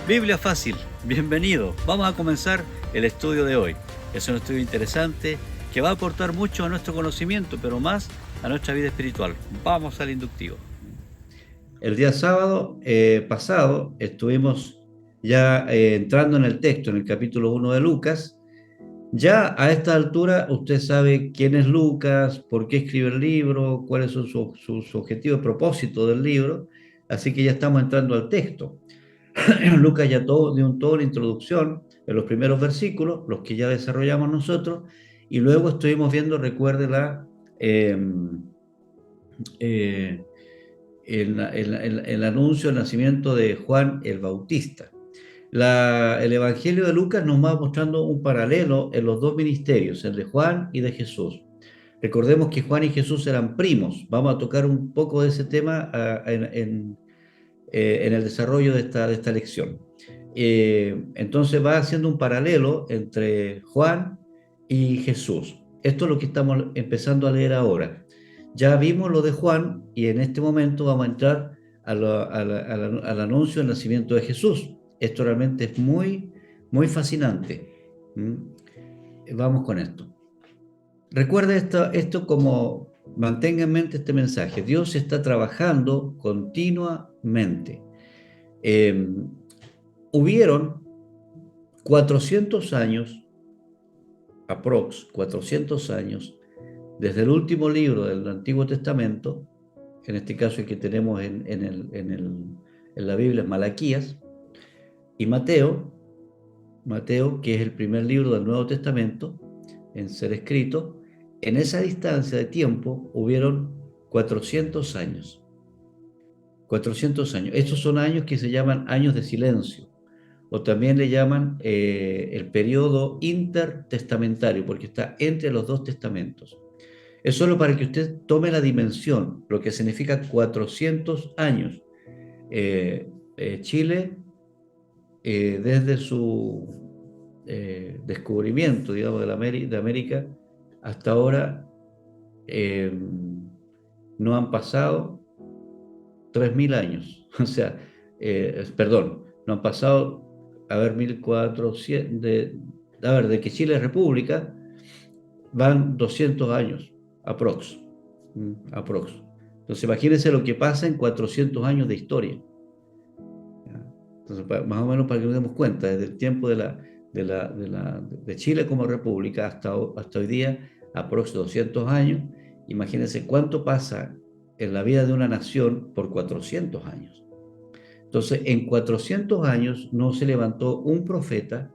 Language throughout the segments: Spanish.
Biblia Fácil, bienvenido. Vamos a comenzar el estudio de hoy. Es un estudio interesante que va a aportar mucho a nuestro conocimiento, pero más a nuestra vida espiritual. Vamos al inductivo. El día sábado pasado estuvimos ya entrando en el texto, en el capítulo 1 de Lucas. Ya a esta altura usted sabe quién es Lucas, por qué escribe el libro, cuáles son sus objetivos y propósitos del libro. Así que ya estamos entrando al texto. Lucas ya dio toda una introducción en los primeros versículos, los que ya desarrollamos nosotros, y luego estuvimos viendo, recuerde, eh, el anuncio del nacimiento de Juan el Bautista. El Evangelio de Lucas nos va mostrando un paralelo en los dos ministerios, el de Juan y de Jesús. Recordemos que Juan y Jesús eran primos. Vamos a tocar un poco de ese tema en el desarrollo de esta lección. Entonces va haciendo un paralelo entre Juan y Jesús. Esto es lo que estamos empezando a leer ahora. Ya vimos lo de Juan y en este momento vamos a entrar al anuncio del nacimiento de Jesús. Esto realmente es muy, muy fascinante. Vamos con esto. Recuerde esto como mantenga en mente este mensaje. Dios está trabajando continuamente. Hubieron 400 años, 400 años, desde el último libro del Antiguo Testamento, en este caso el que tenemos en la Biblia es Malaquías, y Mateo, que es el primer libro del Nuevo Testamento en ser escrito. En esa distancia de tiempo hubieron 400 años. 400 años. Estos son años que se llaman años de silencio, o también le llaman el periodo intertestamentario, porque está entre los dos testamentos. Es solo para que usted tome la dimensión, lo que significa 400 años. Chile, desde su descubrimiento, digamos, de América, hasta ahora no han pasado 3.000 años. O sea, perdón, no han pasado, a ver, 1.400, de que Chile es república, van 200 años, aprox. Entonces, imagínense lo que pasa en 400 años de historia. Entonces, más o menos para que nos demos cuenta, desde el tiempo de Chile como república hasta hoy día, aprox 200 años. Imagínense cuánto pasa en la vida de una nación por 400 años. Entonces, en 400 años no se levantó un profeta,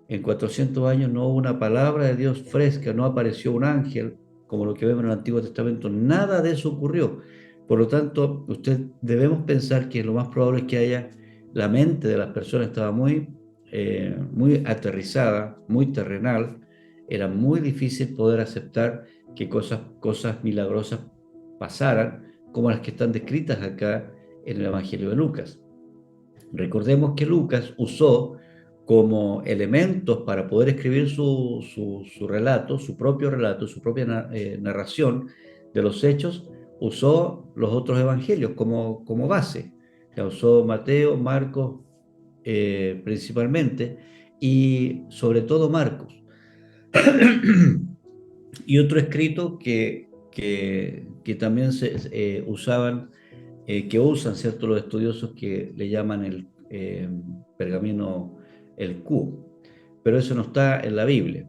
en 400 años no hubo una palabra de Dios fresca, no apareció un ángel, como lo que vemos en el Antiguo Testamento, nada de eso ocurrió. Por lo tanto, debemos pensar que lo más probable es que la mente de las personas estaba muy aterrizada, muy terrenal. Era muy difícil poder aceptar que cosas milagrosas pasaran, como las que están descritas acá en el Evangelio de Lucas. Recordemos que Lucas usó como elementos para poder escribir su relato, su propio relato, su propia narración de los hechos, usó los otros evangelios como base. Ya usó Mateo, Marcos principalmente, y sobre todo Marcos. Y otro escrito que también se usaban, que usan, ¿cierto?, los estudiosos, que le llaman el pergamino, el Q, pero eso no está en la Biblia.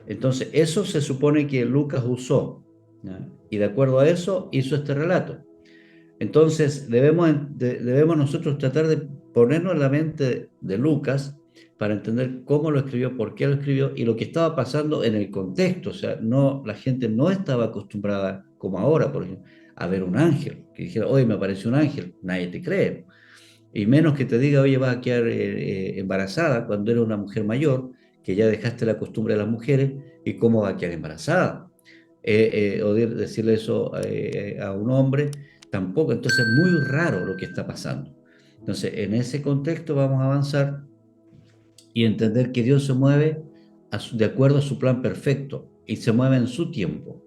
Entonces, eso se supone que Lucas usó, ¿ya? Y de acuerdo a eso hizo este relato. Entonces, debemos nosotros tratar de ponernos en la mente de Lucas para entender cómo lo escribió, por qué lo escribió y lo que estaba pasando en el contexto. O sea, la gente no estaba acostumbrada, como ahora, por ejemplo, a ver un ángel, que dijera, hoy me apareció un ángel, nadie te cree. Y menos que te diga, oye, vas a quedar embarazada cuando eres una mujer mayor, que ya dejaste la costumbre de las mujeres, y cómo va a quedar embarazada. O decirle eso a un hombre, tampoco. Entonces es muy raro lo que está pasando. Entonces, en ese contexto vamos a avanzar y entender que Dios se mueve de acuerdo a su plan perfecto y se mueve en su tiempo.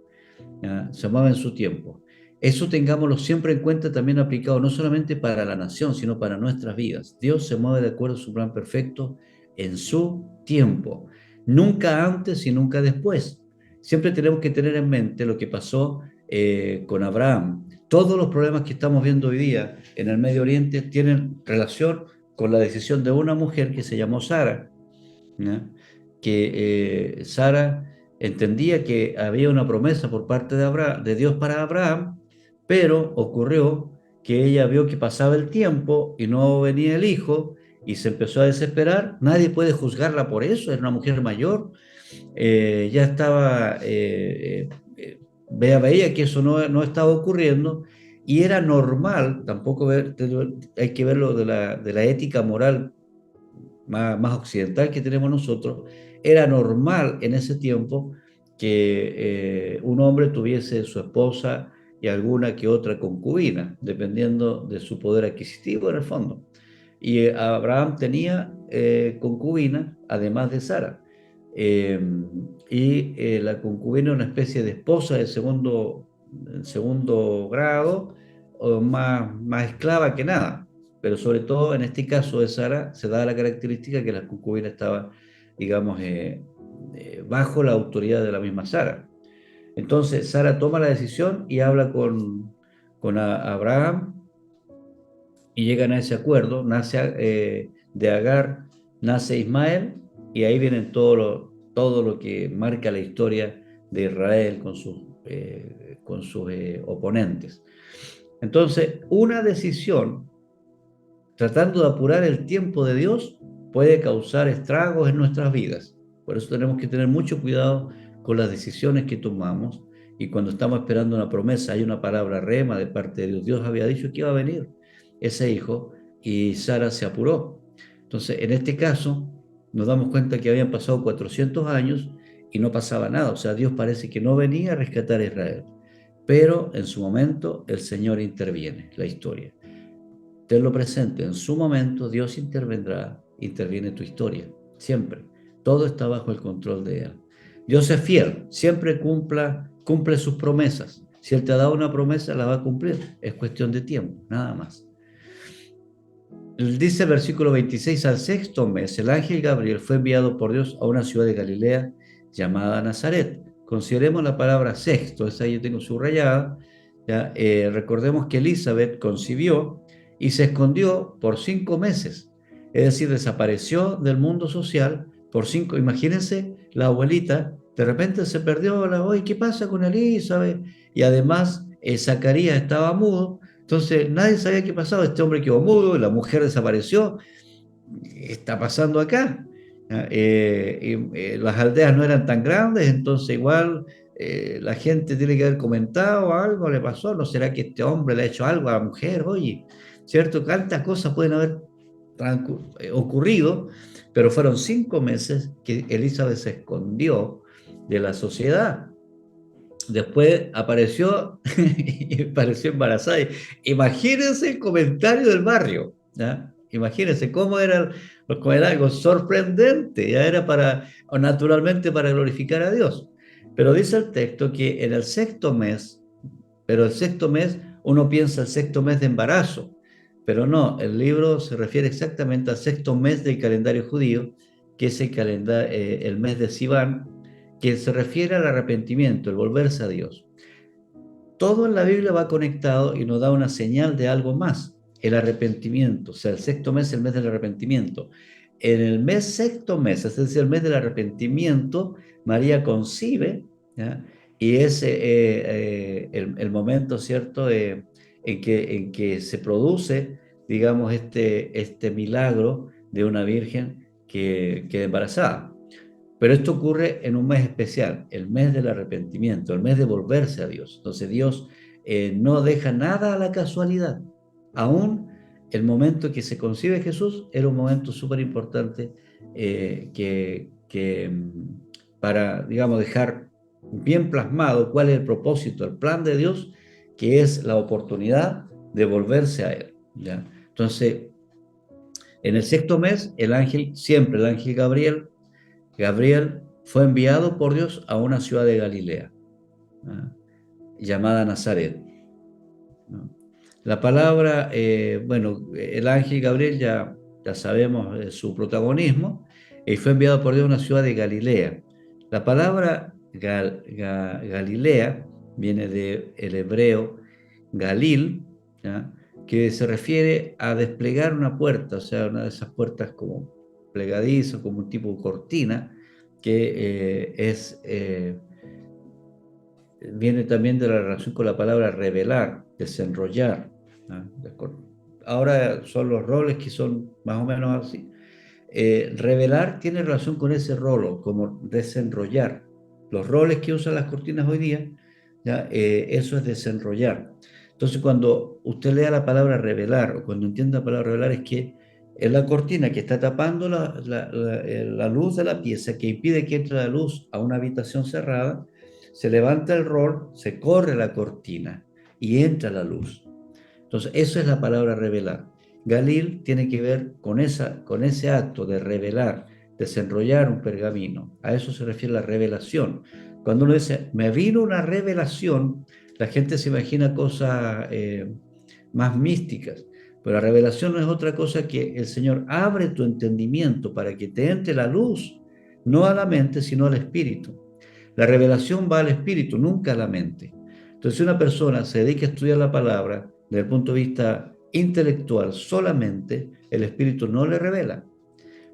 ¿Ya? Se mueve en su tiempo. eso tengámoslo siempre en cuenta, también aplicado no solamente para la nación, sino para nuestras vidas. Dios se mueve de acuerdo a su plan perfecto en su tiempo, nunca antes y nunca después. Siempre tenemos que tener en mente lo que pasó con Abraham. Todos los problemas que estamos viendo hoy día en el Medio Oriente tienen relación con la decisión de una mujer que se llamó Sara, ¿ya? Que Sara entendía que había una promesa por parte de Dios para Abraham, pero ocurrió que ella vio que pasaba el tiempo y no venía el hijo y se empezó a desesperar. Nadie puede juzgarla por eso, era una mujer mayor, ya estaba, veía que eso no estaba ocurriendo y era normal, tampoco hay que verlo de la ética moral más occidental que tenemos nosotros, era normal en ese tiempo que un hombre tuviese su esposa y alguna que otra concubina, dependiendo de su poder adquisitivo en el fondo. Y Abraham tenía concubina, además de Sara. Eh, la concubina era una especie de esposa de segundo grado, o más esclava que nada, pero sobre todo en este caso de Sara se da la característica que la concubina estaba, digamos, bajo la autoridad de la misma Sara. Entonces Sara toma la decisión y habla con Abraham y llegan a ese acuerdo, de Agar, nace Ismael, y ahí vienen todo lo que marca la historia de Israel con sus oponentes. Entonces, una decisión tratando de apurar el tiempo de Dios puede causar estragos en nuestras vidas. Por eso tenemos que tener mucho cuidado con las decisiones que tomamos, y cuando estamos esperando una promesa, hay una palabra rema de parte de Dios. Dios había dicho que iba a venir ese hijo y Sara se apuró. Entonces, en este caso, nos damos cuenta que habían pasado 400 años y no pasaba nada. O sea, Dios parece que no venía a rescatar a Israel. Pero en su momento el Señor interviene la historia. Tenlo presente, en su momento Dios interviene en tu historia, siempre. Todo está bajo el control de Él. Dios es fiel, siempre cumple sus promesas. Si Él te ha dado una promesa, la va a cumplir. Es cuestión de tiempo, nada más. Dice el versículo 26, al sexto mes, el ángel Gabriel fue enviado por Dios a una ciudad de Galilea llamada Nazaret. Consideremos la palabra sexto, esa yo tengo subrayada. ¿Ya? Recordemos que Elizabeth concibió y se escondió por 5 meses, es decir, desapareció del mundo social por 5. Imagínense, la abuelita de repente se perdió, oye, ¿qué pasa con Elizabeth? Y además Zacarías estaba mudo, entonces nadie sabía qué pasaba, este hombre quedó mudo, la mujer desapareció. ¿Qué está pasando acá? Las aldeas no eran tan grandes, entonces igual la gente tiene que haber comentado algo, le pasó, ¿no será que este hombre le ha hecho algo a la mujer? Oye, ¿cierto? Tantas cosas pueden haber ocurrido, pero fueron 5 meses que Elizabeth se escondió de la sociedad. Después apareció y apareció embarazada. Imagínense el comentario del barrio, ¿ya? Imagínense cómo era algo sorprendente, ya era o naturalmente para glorificar a Dios. Pero dice el texto que en el sexto mes, pero el sexto mes, uno piensa el sexto mes de embarazo, pero no, el libro se refiere exactamente al sexto mes del calendario judío, que es el mes de Sivan, que se refiere al arrepentimiento, el volverse a Dios. Todo en la Biblia va conectado y nos da una señal de algo más, el arrepentimiento. O sea, el sexto mes es el mes del arrepentimiento. En el sexto mes, es decir, el mes del arrepentimiento, María concibe, ¿ya? Y es el momento, ¿cierto?, en que se produce, digamos, este milagro de una virgen que queda embarazada. Pero esto ocurre en un mes especial, el mes del arrepentimiento, el mes de volverse a Dios. Entonces Dios no deja nada a la casualidad. Aún el momento que se concibe Jesús era un momento súper importante para, digamos, dejar bien plasmado cuál es el propósito, el plan de Dios, que es la oportunidad de volverse a Él, ¿ya? Entonces, en el sexto mes, el ángel Gabriel fue enviado por Dios a una ciudad de Galilea, ¿ah?, llamada Nazaret. ¿no? La palabra, bueno, el ángel Gabriel ya sabemos su protagonismo, y fue enviado por Dios a una ciudad de Galilea. La palabra Galilea viene del hebreo Galil, ¿ya? Que se refiere a desplegar una puerta, o sea, una de esas puertas como plegadizo, como un tipo de cortina, que viene también de la relación con la palabra revelar, desenrollar, ¿no? Ahora son los roles que son más o menos así. Revelar tiene relación con ese rolo, como desenrollar. Los roles que usan las cortinas hoy día, ¿ya? Eso es desenrollar. Entonces, cuando usted lea la palabra revelar, o cuando entienda la palabra revelar, es que es la cortina que está tapando la luz de la pieza, que impide que entre la luz a una habitación cerrada, se levanta el rol, se corre la cortina y entra la luz. Entonces, eso es la palabra revelar. Galil tiene que ver con ese acto de revelar, desenrollar un pergamino. A eso se refiere la revelación. Cuando uno dice, me vino una revelación, la gente se imagina cosas más místicas. Pero la revelación no es otra cosa que el Señor abre tu entendimiento para que te entre la luz, no a la mente, sino al espíritu. La revelación va al espíritu, nunca a la mente. Entonces, si una persona se dedica a estudiar la palabra desde el punto de vista intelectual solamente, el espíritu no le revela.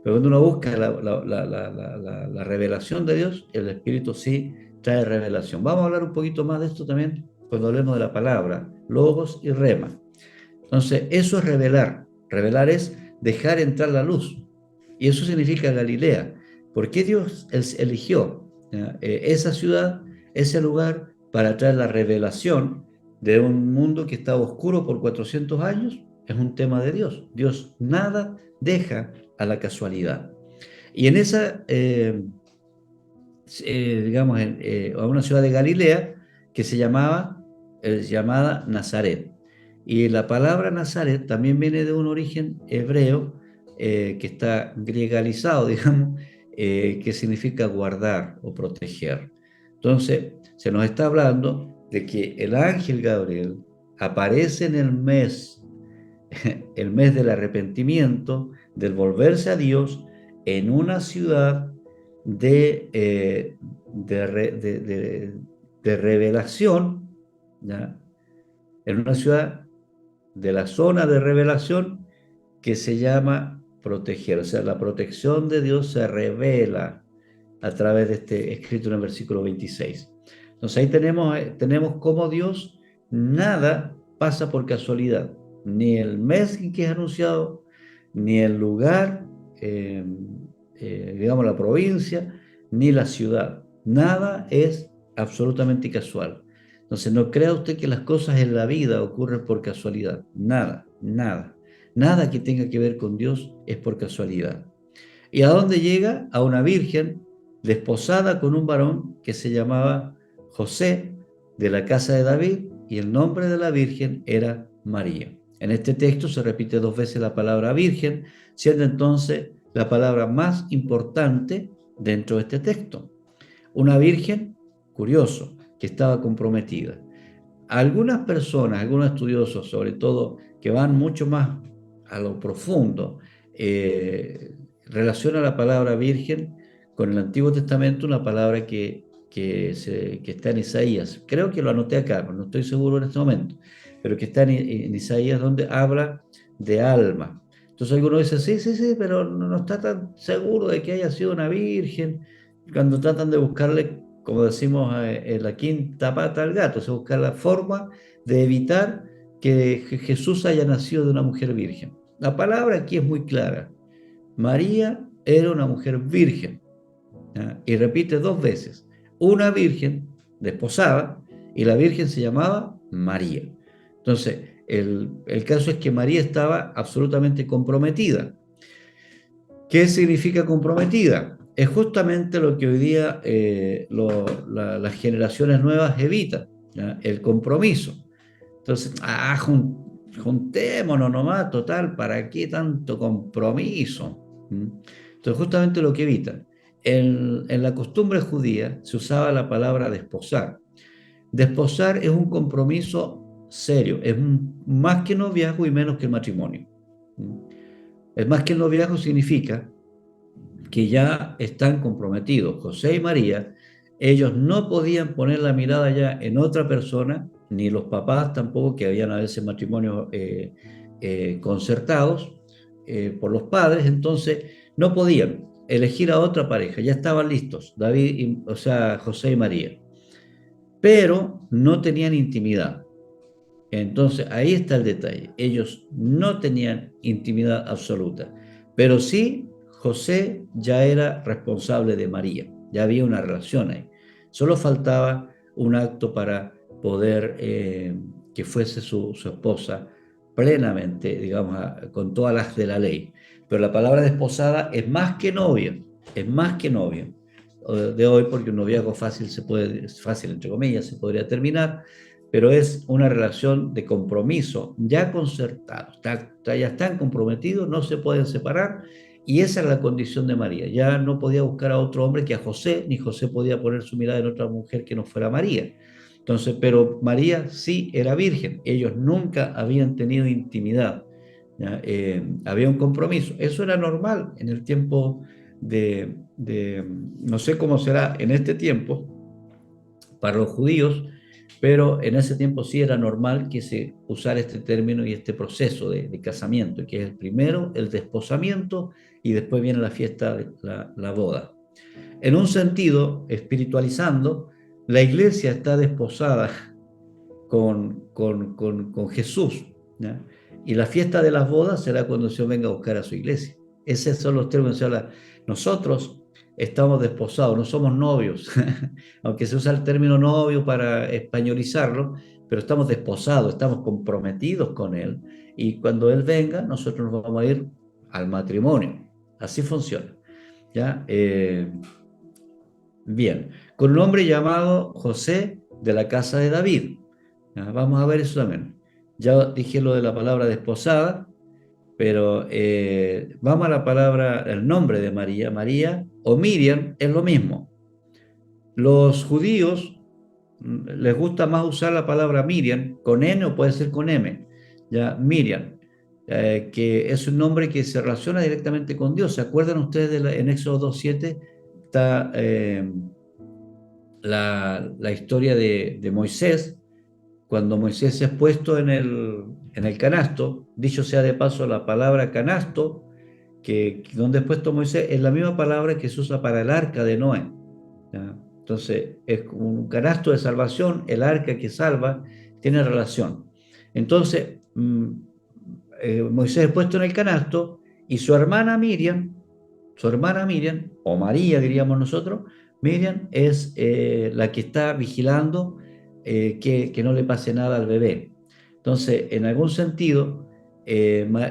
Pero cuando uno busca la revelación de Dios, el espíritu sí trae revelación. Vamos a hablar un poquito más de esto también cuando hablemos de la palabra, logos y rema. Entonces, eso es revelar. Revelar es dejar entrar la luz. Y eso significa Galilea. ¿Por qué Dios eligió esa ciudad, ese lugar, para traer la revelación de un mundo que estaba oscuro por 400 años? Es un tema de Dios. Dios nada deja a la casualidad. Y en esa, digamos, a una ciudad de Galilea que se llamada Nazaret. Y la palabra Nazaret también viene de un origen hebreo que está griegalizado, digamos, que significa guardar o proteger. Entonces, se nos está hablando de que el ángel Gabriel aparece en el mes del arrepentimiento, del volverse a Dios, en una ciudad de revelación, ¿ya? En una ciudad de la zona de revelación que se llama proteger, o sea, la protección de Dios se revela a través de este escrito en el versículo 26. Entonces ahí tenemos cómo Dios nada pasa por casualidad, ni el mes en que es anunciado, ni el lugar, digamos la provincia, ni la ciudad. Nada es absolutamente casual. Entonces no crea usted que las cosas en la vida ocurren por casualidad. Nada, nada. Nada que tenga que ver con Dios es por casualidad. ¿Y a dónde llega? A una virgen desposada con un varón que se llamaba José, de la casa de David, y el nombre de la virgen era María. En este texto se repite 2 veces la palabra virgen, siendo entonces la palabra más importante dentro de este texto. Una virgen, curioso, que estaba comprometida. Algunas personas, algunos estudiosos, sobre todo, que van mucho más a lo profundo, relacionan la palabra virgen con el Antiguo Testamento, una palabra que está en Isaías. Creo que lo anoté acá, no estoy seguro en este momento, pero que está en Isaías, donde habla de alma. Entonces algunos dicen, sí, sí, sí, pero no está tan seguro de que haya sido una virgen, cuando tratan de buscarle, como decimos, en la quinta pata al gato, o sea, buscar la forma de evitar que Jesús haya nacido de una mujer virgen. La palabra aquí es muy clara. María era una mujer virgen, ¿ya? Y repite 2 veces. Una virgen desposada y la virgen se llamaba María. Entonces, el caso es que María estaba absolutamente comprometida. ¿Qué significa comprometida? Es justamente lo que hoy día las generaciones nuevas evitan, ¿ya? El compromiso. Entonces, juntémonos nomás, total, ¿para qué tanto compromiso? ¿Mm? Entonces, justamente lo que evitan. En la costumbre judía se usaba la palabra desposar. Desposar es un compromiso serio. Es más que noviazgo y menos que el matrimonio. Es más que el noviazgo significa que ya están comprometidos. José y María, ellos no podían poner la mirada ya en otra persona, ni los papás tampoco, que habían a veces matrimonios concertados por los padres, entonces no podían elegir a otra pareja, ya estaban listos, David, o sea, José y María, pero no tenían intimidad. Entonces, ahí está el detalle. Ellos no tenían intimidad absoluta, pero sí José ya era responsable de María, ya había una relación ahí. Solo faltaba un acto para poder que fuese su esposa plenamente, digamos, con todas las de la ley. Pero la palabra desposada es más que novia, es más que novia de hoy, porque un noviazgo fácil fácil entre comillas, se podría terminar, pero es una relación de compromiso ya concertado, ya están comprometidos, no se pueden separar, y esa es la condición de María. Ya no podía buscar a otro hombre que a José, ni José podía poner su mirada en otra mujer que no fuera María. Entonces, pero María sí era virgen, ellos nunca habían tenido intimidad, había un compromiso, eso era normal en el tiempo no sé cómo será en este tiempo para los judíos, pero en ese tiempo sí era normal que se usara este término y este proceso de casamiento, que es el primero, el desposamiento, y después viene la fiesta, la boda. En un sentido, espiritualizando, la iglesia está desposada con Jesús, ¿ya? Y la fiesta de las bodas será cuando el Señor venga a buscar a su iglesia. Esos son los términos que se habla. Nosotros estamos desposados, no somos novios, aunque se usa el término novio para españolizarlo, pero estamos desposados, estamos comprometidos con Él. Y cuando Él venga, nosotros nos vamos a ir al matrimonio. Así funciona. ¿Ya? Bien, con un hombre llamado José de la casa de David. ¿Ya? Vamos a ver eso también. Ya dije lo de la palabra desposada, pero vamos a la palabra, el nombre de María. María o Miriam es lo mismo. Los judíos les gusta más usar la palabra Miriam con N o puede ser con M. Ya, Miriam, que es un nombre que se relaciona directamente con Dios. ¿Se acuerdan ustedes en Éxodo 2:7? Está la historia de Moisés, cuando Moisés es puesto en el canasto. Dicho sea de paso, la palabra canasto, donde es puesto Moisés, es la misma palabra que se usa para el arca de Noé, ¿ya? Entonces, es un canasto de salvación, el arca que salva, tiene relación. Entonces, Moisés es puesto en el canasto y su hermana Miriam, o María diríamos nosotros, Miriam es la que está vigilando que no le pase nada al bebé. Entonces, en algún sentido,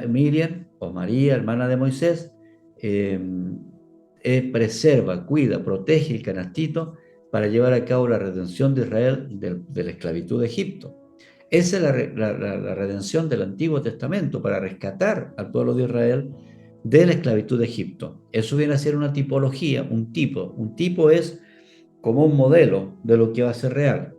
Miriam o María, hermana de Moisés, eh, preserva, cuida, protege el canastito para llevar a cabo la redención de Israel de la esclavitud de Egipto. Esa es la redención del Antiguo Testamento, para rescatar al pueblo de Israel de la esclavitud de Egipto. Eso viene a ser una tipología, un tipo. Un tipo es como un modelo de lo que va a ser real.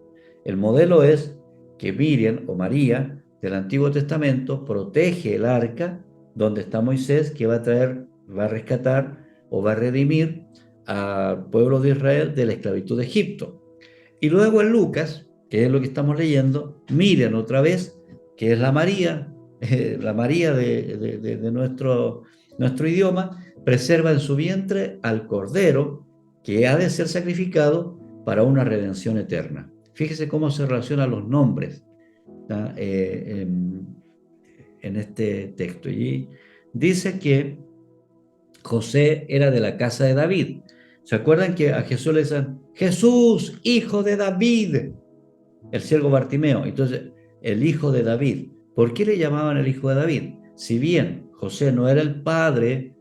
El modelo es que Miriam o María del Antiguo Testamento protege el arca donde está Moisés, que va a rescatar o va a redimir al pueblo de Israel de la esclavitud de Egipto. Y luego en Lucas, que es lo que estamos leyendo, Miriam otra vez, que es la María de nuestro idioma, preserva en su vientre al Cordero que ha de ser sacrificado para una redención eterna. Fíjese cómo se relacionan los nombres, ¿tá? En este texto. Y dice que José era de la casa de David. ¿Se acuerdan que a Jesús le decían, Jesús, hijo de David? El ciego Bartimeo. Entonces, el hijo de David. ¿Por qué le llamaban el hijo de David? Si bien José no era el padre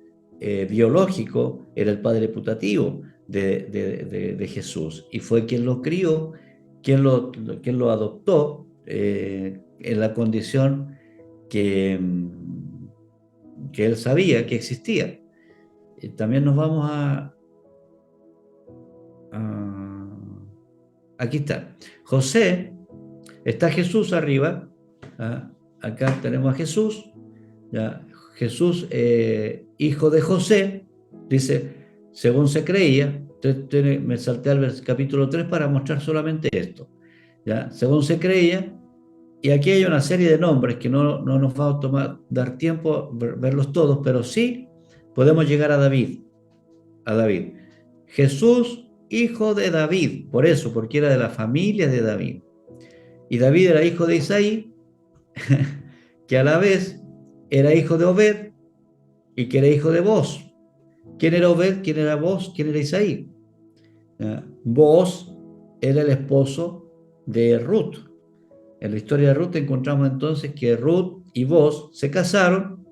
biológico, era el padre putativo de Jesús, y fue quien lo crió, quien lo adoptó en la condición que él sabía que existía. También nos vamos a... Aquí está. José, está Jesús arriba, ¿ah? Acá tenemos a Jesús, ¿ya? Jesús, hijo de José, dice, según se creía. Entonces, me salté al capítulo 3 para mostrar solamente esto, ¿ya? Según se creía, y aquí hay una serie de nombres que no nos va a dar tiempo verlos todos, pero sí podemos llegar a David, a David. Jesús, hijo de David, por eso, porque era de la familia de David. Y David era hijo de Isaí, que a la vez era hijo de Obed y que era hijo de Boz. ¿Quién era Obed? ¿Quién era Boz? ¿Quién era Isaí? Boz era el esposo de Ruth. En la historia de Ruth encontramos entonces que Ruth y Boz se casaron,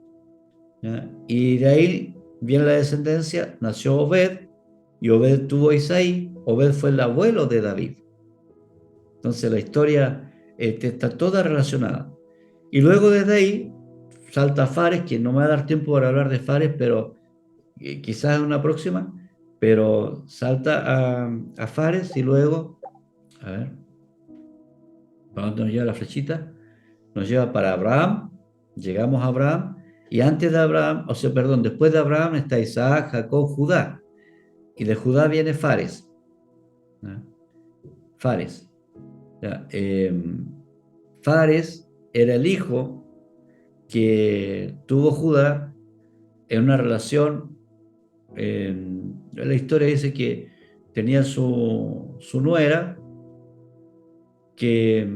¿ya? Y de ahí viene la descendencia, nació Obed y Obed tuvo a Isaí. Obed fue el abuelo de David. Entonces la historia está toda relacionada. Y luego desde ahí salta Fares, que no me va a dar tiempo para hablar de Fares, pero quizás en una próxima, pero salta a Fares y luego, a ver, ¿para dónde nos lleva la flechita? Nos lleva para Abraham, llegamos a Abraham, y antes de Abraham, o sea, perdón, después de Abraham está Isaac, Jacob, Judá, y de Judá viene Fares, ¿no? Fares, ¿ya? Fares era el hijo que tuvo Judá en una relación. La historia dice que tenía su nuera que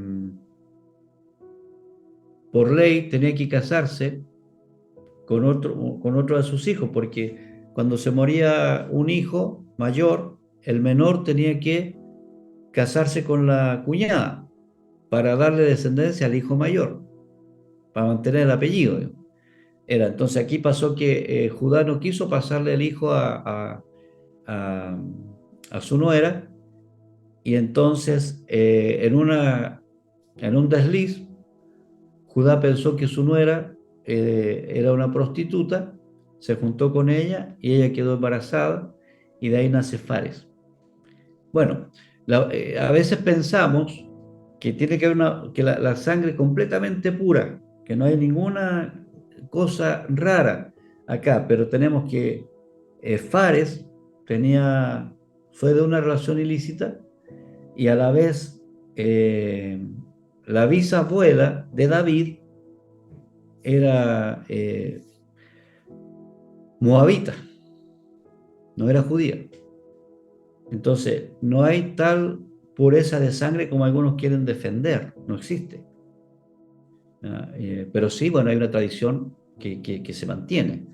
por ley tenía que casarse con otro de sus hijos, porque cuando se moría un hijo mayor, el menor tenía que casarse con la cuñada para darle descendencia al hijo mayor, para mantener el apellido. Entonces aquí pasó que Judá no quiso pasarle el hijo a, a su nuera, y entonces en un desliz, Judá pensó que su nuera era una prostituta, se juntó con ella y ella quedó embarazada, y de ahí nace Fares. Bueno, a veces pensamos que tiene que haber que la sangre es completamente pura, que no hay ninguna cosa rara acá, pero tenemos que Fares fue de una relación ilícita, y a la vez eh, la bisabuela de David era moabita, no era judía. Entonces, no hay tal pureza de sangre como algunos quieren defender, no existe. Pero sí, bueno, hay una tradición que se mantiene.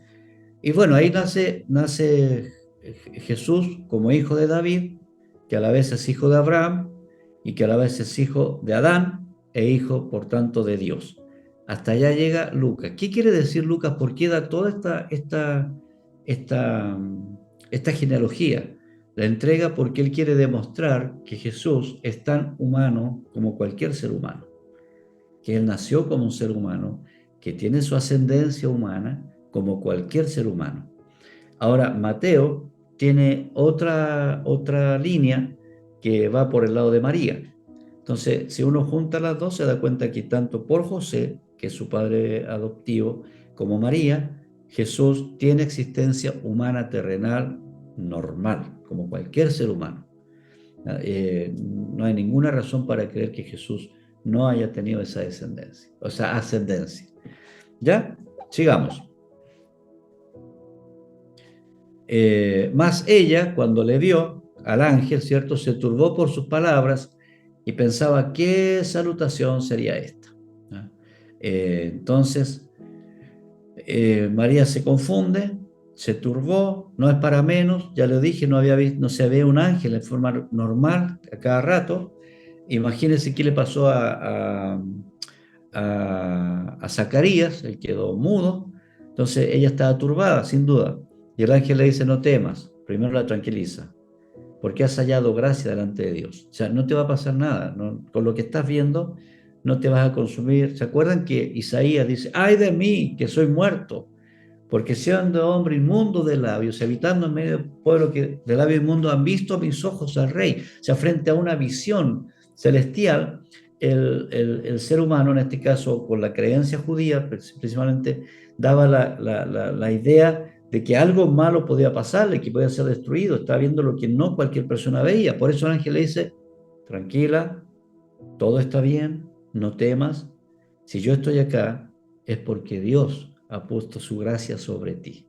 Y bueno, ahí nace Jesús como hijo de David, que a la vez es hijo de Abraham y que a la vez es hijo de Adán e hijo, por tanto, de Dios. Hasta allá llega Lucas. ¿Qué quiere decir Lucas? ¿Por qué da toda esta, esta genealogía? La entrega porque él quiere demostrar que Jesús es tan humano como cualquier ser humano, que él nació como un ser humano, que tiene su ascendencia humana como cualquier ser humano. Ahora, Mateo tiene otra línea que va por el lado de María. Entonces, si uno junta las dos, se da cuenta que tanto por José, que es su padre adoptivo, como María, Jesús tiene existencia humana terrenal normal, como cualquier ser humano. No hay ninguna razón para creer que Jesús no haya tenido esa descendencia, o sea, ascendencia. ¿Ya? Sigamos. Más ella, cuando le vio al ángel, ¿cierto?, se turbó por sus palabras y pensaba, ¿qué salutación sería esta? ¿Ah? Entonces, María se confunde, se turbó, no es para menos, ya lo dije, no se ve un ángel en forma normal a cada rato. Imagínense qué le pasó a Zacarías, él quedó mudo, entonces ella estaba turbada, sin duda. Y el ángel le dice, no temas, primero la tranquiliza, porque has hallado gracia delante de Dios. O sea, no te va a pasar nada, ¿no? Con lo que estás viendo no te vas a consumir. ¿Se acuerdan que Isaías dice, ay de mí, que soy muerto? Porque siendo hombre inmundo de labios, habitando en medio del pueblo que de labios inmundos, han visto mis ojos al Rey. O sea, frente a una visión celestial, el ser humano, en este caso con la creencia judía, principalmente daba la idea de que algo malo podía pasarle, que podía ser destruido, estaba viendo lo que no cualquier persona veía. Por eso el ángel le dice, tranquila, todo está bien, no temas, si yo estoy acá es porque Dios ha puesto su gracia sobre ti.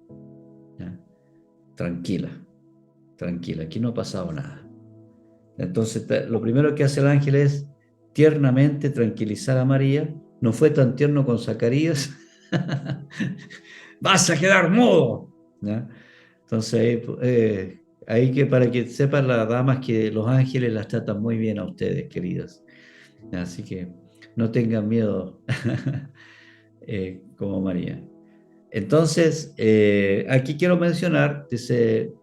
¿Ya? Tranquila, tranquila, aquí no ha pasado nada. Entonces, lo primero que hace el ángel es tiernamente tranquilizar a María. No fue tan tierno con Zacarías. Vas a quedar mudo. ¿Ya? Entonces, ahí que para que sepan las damas que los ángeles las tratan muy bien a ustedes, queridas. Así que no tengan miedo como María. Entonces, aquí quiero mencionar, dice,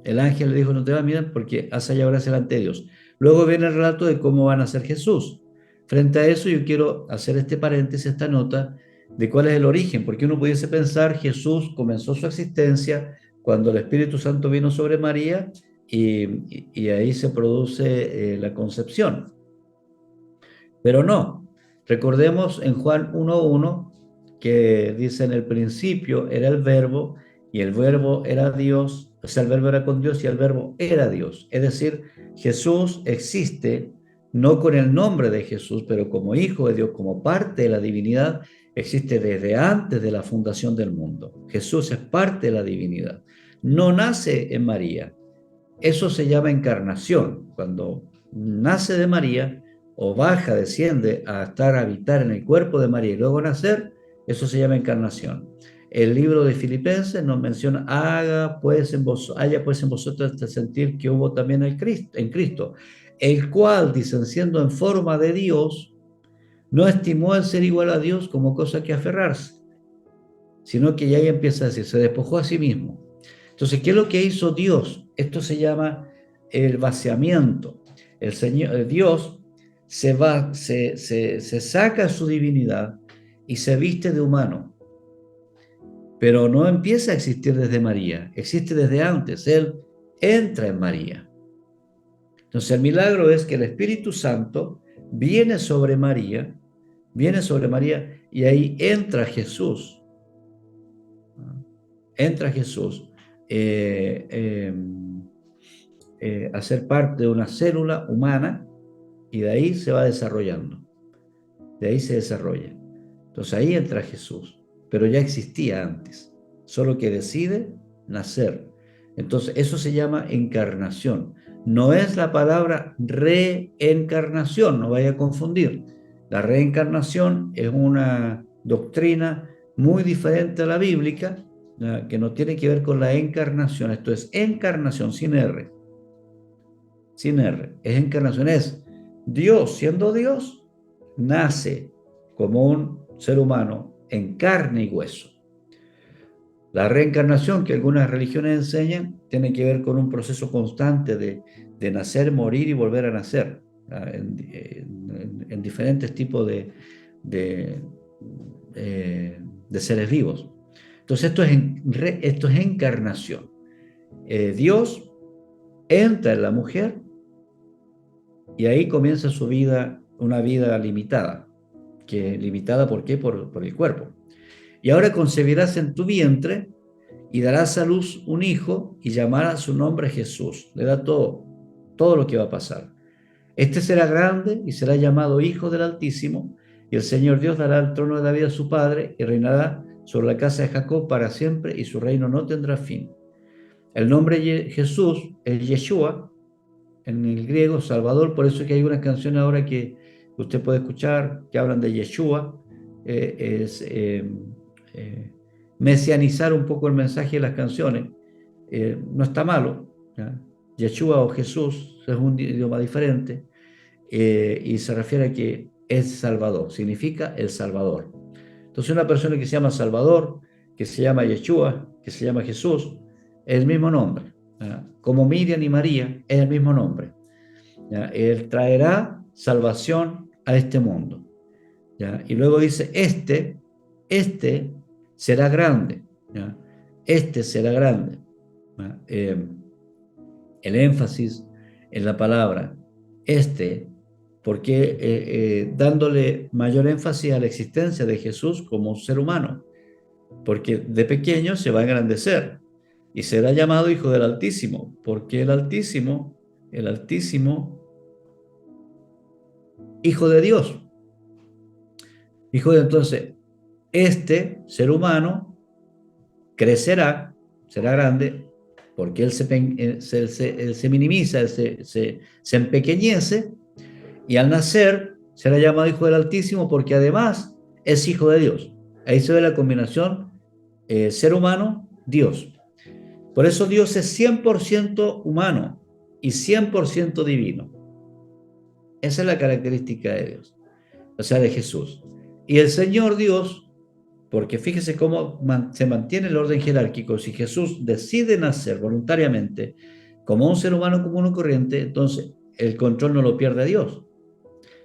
el ángel le dijo, no te va a mirar porque has hallado gracia delante de Dios. Luego viene el relato de cómo van a ser Jesús. Frente a eso, yo quiero hacer este paréntesis, esta nota, de cuál es el origen, porque uno pudiese pensar, Jesús comenzó su existencia cuando el Espíritu Santo vino sobre María y ahí se produce la concepción. Pero no, recordemos en Juan 1:1 que dice en el principio era el verbo y el verbo era Dios, o sea, el verbo era con Dios y el verbo era Dios. Es decir, Jesús existe no con el nombre de Jesús, pero como hijo de Dios, como parte de la divinidad, existe desde antes de la fundación del mundo. Jesús es parte de la divinidad. No nace en María. Eso se llama encarnación. Cuando nace de María o baja, desciende a estar, a habitar en el cuerpo de María y luego nacer, eso se llama encarnación. El libro de Filipenses nos menciona, haya pues en vosotros este sentir que hubo también en Cristo, el cual, dicen, siendo en forma de Dios, no estimó el ser igual a Dios como cosa que aferrarse, sino que ya ahí empieza a decir, se despojó a sí mismo. Entonces, ¿qué es lo que hizo Dios? Esto se llama el vaciamiento. Dios se saca su divinidad y se viste de humano, pero no empieza a existir desde María, existe desde antes. Él entra en María. Entonces, el milagro es que el Espíritu Santo viene sobre María y ahí entra Jesús. Entra Jesús eh, eh, a ser parte de una célula humana y de ahí se va desarrollando, de ahí se desarrolla. Entonces ahí entra Jesús, pero ya existía antes, solo que decide nacer. Entonces eso se llama encarnación. No es la palabra reencarnación, no vaya a confundir. La reencarnación es una doctrina muy diferente a la bíblica, que no tiene que ver con la encarnación. Esto es encarnación sin R, sin R. Es encarnación, es Dios siendo Dios, nace como un ser humano en carne y hueso. La reencarnación que algunas religiones enseñan tiene que ver con un proceso constante de nacer, morir y volver a nacer en diferentes tipos de seres vivos. Entonces esto es encarnación. Dios entra en la mujer y ahí comienza su vida, una vida limitada. ¿Limitada por qué? Por el cuerpo. Y ahora concebirás en tu vientre y darás a luz un hijo y llamarás su nombre Jesús. Le da todo lo que va a pasar. Este será grande y será llamado Hijo del Altísimo, y el Señor Dios dará el trono de David a su padre y reinará sobre la casa de Jacob para siempre y su reino no tendrá fin. El nombre de Jesús es Yeshua, en el griego, Salvador, por eso es que hay una canción ahora que usted puede escuchar que hablan de Yeshua, mesianizar un poco el mensaje de las canciones. No está malo, ¿ya? Yeshua o Jesús es un idioma diferente y se refiere a que es Salvador, significa el Salvador. Entonces una persona que se llama Salvador, que se llama Yeshua, que se llama Jesús, es el mismo nombre. ¿Ya? Como Miriam y María, es el mismo nombre. ¿Ya? Él traerá salvación a este mundo. ¿Ya? Y luego dice, este será grande. ¿Ya? Este será grande. El énfasis en la palabra este porque dándole mayor énfasis a la existencia de Jesús como un ser humano, porque de pequeño se va a engrandecer y será llamado Hijo del Altísimo, porque el Altísimo, Hijo de Dios, entonces, este ser humano crecerá, será grande, porque él se minimiza, se empequeñece, y al nacer será llamado Hijo del Altísimo porque además es Hijo de Dios. Ahí se ve la combinación ser humano, Dios. Por eso Dios es 100% humano y 100% divino. Esa es la característica de Dios, o sea, de Jesús. Y el Señor Dios, porque fíjese cómo se mantiene el orden jerárquico. Si Jesús decide nacer voluntariamente como un ser humano común y corriente, entonces el control no lo pierde Dios.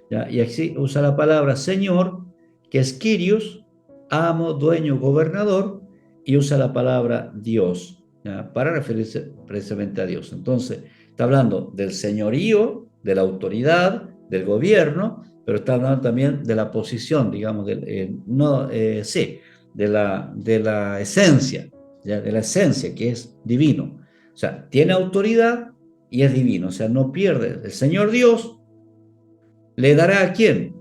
¿Ya? Y así usa la palabra Señor, que es Kyrios, amo, dueño, gobernador, y usa la palabra Dios, ¿ya? Para referirse precisamente a Dios. Entonces, está hablando del señorío, de la autoridad, del gobierno, pero está hablando también de la posición, digamos, sí, de la esencia, ¿ya? De la esencia que es divino. O sea, tiene autoridad y es divino, o sea, no pierde. El Señor Dios le dará a quién,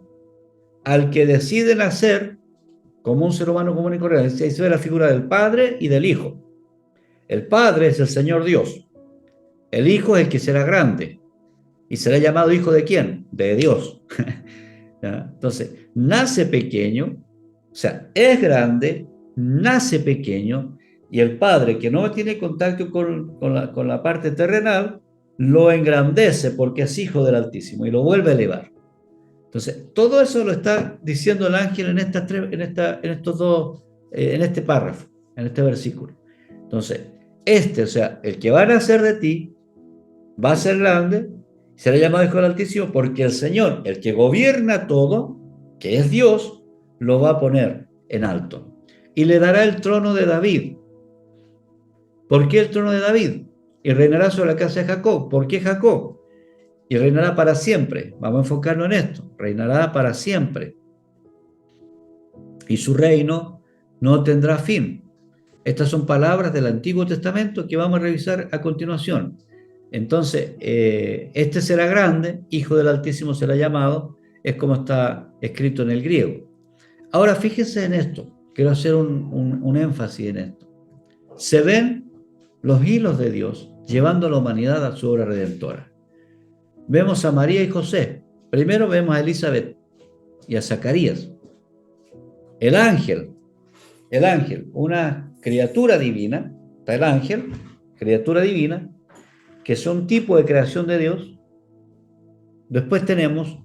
al que decide nacer como un ser humano común y corriente. Ahí se ve la figura del Padre y del Hijo. El Padre es el Señor Dios. El Hijo es el que será grande. ¿Y será llamado hijo de quién? De Dios. Entonces, nace pequeño, o sea, es grande, nace pequeño, y el Padre, que no tiene contacto con la parte terrenal, lo engrandece porque es hijo del Altísimo y lo vuelve a elevar. Entonces, todo eso lo está diciendo el ángel en estos dos, en este párrafo, en este versículo. Entonces, o sea, el que va a nacer de ti, va a ser grande, será llamado Hijo del Altísimo, porque el Señor, el que gobierna todo, que es Dios, lo va a poner en alto. Y le dará el trono de David. ¿Por qué el trono de David? Y reinará sobre la casa de Jacob. ¿Por qué Jacob? Y reinará para siempre. Vamos a enfocarnos en esto. Reinará para siempre. Y su reino no tendrá fin. Estas son palabras del Antiguo Testamento que vamos a revisar a continuación. Entonces, este será grande, Hijo del Altísimo será llamado, es como está escrito en el griego. Ahora, fíjense en esto. Quiero hacer un énfasis en esto. Se ven los hilos de Dios llevando a la humanidad a su obra redentora. Vemos a María y José. Primero vemos a Elizabeth y a Zacarías. El ángel, una criatura divina, está el ángel, criatura divina, que son tipo de creación de Dios. Después tenemos